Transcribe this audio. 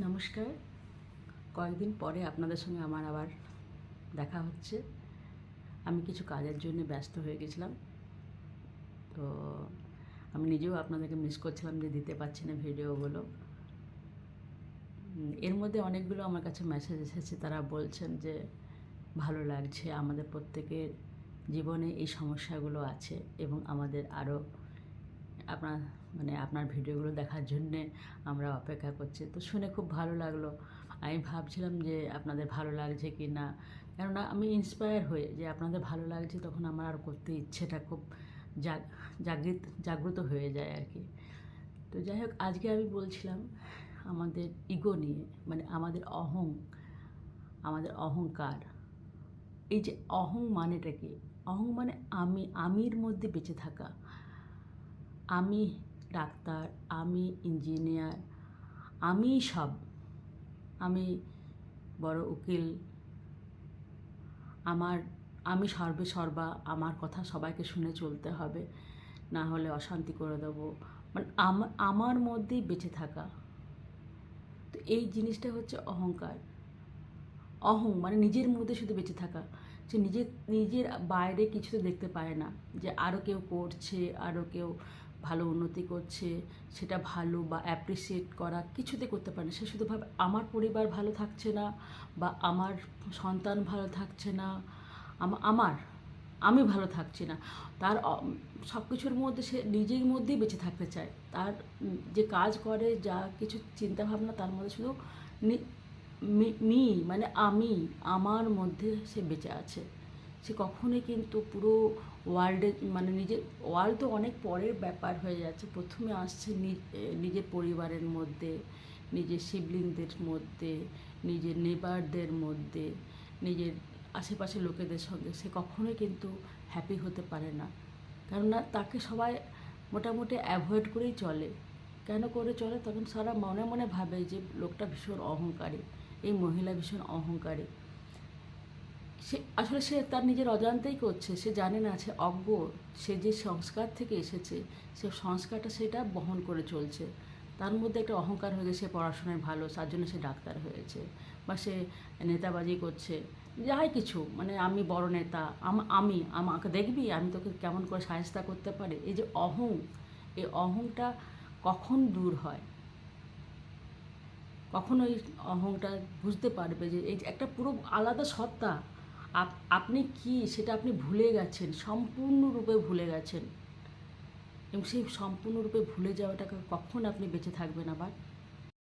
নমস্কার। কয়েকদিন পরে আপনাদের সঙ্গে আমার আবার দেখা হচ্ছে। আমি কিছু কাজের জন্য ব্যস্ত হয়ে গেছিলাম। তো আমি নিজেও আপনাদেরকে মিস করছিলাম যে দিতে পারছি না ভিডিওগুলো। এর মধ্যে অনেকগুলো আমার কাছে মেসেজ এসেছে, তারা বলছেন যে ভালো লাগছে, আমাদের প্রত্যেকের জীবনে এই সমস্যাগুলো আছে এবং আমাদের আরও আপনার আপনার ভিডিওগুলো দেখার জন্যে আমরা অপেক্ষা করছি। তো শুনে খুব ভালো লাগলো। আমি ভাবছিলাম যে আপনাদের ভালো লাগছে কি না, কেননা আমি ইন্সপায়ার হয়ে যে আপনাদের ভালো লাগছে, তখন আমার আর করতে ইচ্ছেটা খুব জাগ্রত হয়ে যায় আর কি। তো যাই হোক, আজকে আমি বলছিলাম আমাদের ইগো নিয়ে, আমাদের অহংকার। এই যে অহং মানেটা কি? অহং মানে আমির মধ্যে বেঁচে থাকা। আমি ডাক্তার, আমি ইঞ্জিনিয়ার, আমি সব, আমি বড় উকিল, আমি সর্বে সর্বা, আমার কথা সবাইকে শুনে চলতে হবে, না হলে অশান্তি করে দেবো। মানে আমার মধ্যেই বেঁচে থাকা। তো এই জিনিসটা হচ্ছে অহংকার। অহং মানে নিজের মধ্যে শুধু বেঁচে থাকা। সে নিজের বাইরে কিছু তো দেখতে পায় না, যে আরও কেউ করছে, আরও কেউ ভালো উন্নতি করছে, সেটা ভালো বা অ্যাপ্রিসিয়েট করা কিছুতে করতে পারে না। সে শুধু ভাবে আমার পরিবার ভালো থাকছে না, বা আমার সন্তান ভালো থাকছে না, আমার আমি ভালো থাকছি না। তার সব কিছুর মধ্যে সে নিজের মধ্যেই বেঁচে থাকতে চায়। তার যে কাজ করে, যা কিছু চিন্তাভাবনা, তার মধ্যে শুধু মানে আমার মধ্যে সে বেঁচে আছে। সে কখনোই কিন্তু পুরো ওয়ার্ল্ডে, মানে নিজের ওয়ার্ল্ড তো অনেক পরের ব্যাপার হয়ে যাচ্ছে। প্রথমে আসছে নিজের পরিবারের মধ্যে, নিজের সিবলিংদের মধ্যে, নিজের নেবারদের মধ্যে, নিজের আশেপাশের লোকেদের সঙ্গে সে কখনোই কিন্তু হ্যাপি হতে পারে না। কেননা তাকে সবাই মোটামুটি অ্যাভয়েড করেই চলে। কেন করে চলে? তখন সারা মনে মনে ভাবে যে লোকটা ভীষণ অহংকারী, এই মহিলা ভীষণ অহংকারী। সে তার নিজের অজান্তেই করছে, সে জানে না, সে অজ্ঞ। সে যে সংস্কার থেকে এসেছে, সে সংস্কারটা সেটা বহন করে চলছে। তার মধ্যে একটা অহংকার হয়ে গেছে, সে পড়াশোনায় ভালো, তার জন্য সে ডাক্তার হয়েছে, বা সে নেতাবাজি করছে, যাই কিছু, মানে আমি বড় নেতা, আমাকে দেখবি, আমি তোকে কেমন করে সাহায্য করতে পারি। এই যে অহং, এই অহংটা কখন দূর হয়, কখন ওই অহংটা বুঝতে পারবে যে এই যে একটা পুরো আলাদা সত্তা, আপনি কি সেটা আপনি ভুলে গেছেন, সম্পূর্ণরূপে ভুলে গেছেন। এবং সেই সম্পূর্ণরূপে ভুলে যাওয়াটাকে কখন আপনি বেঁচে থাকবেন আবার?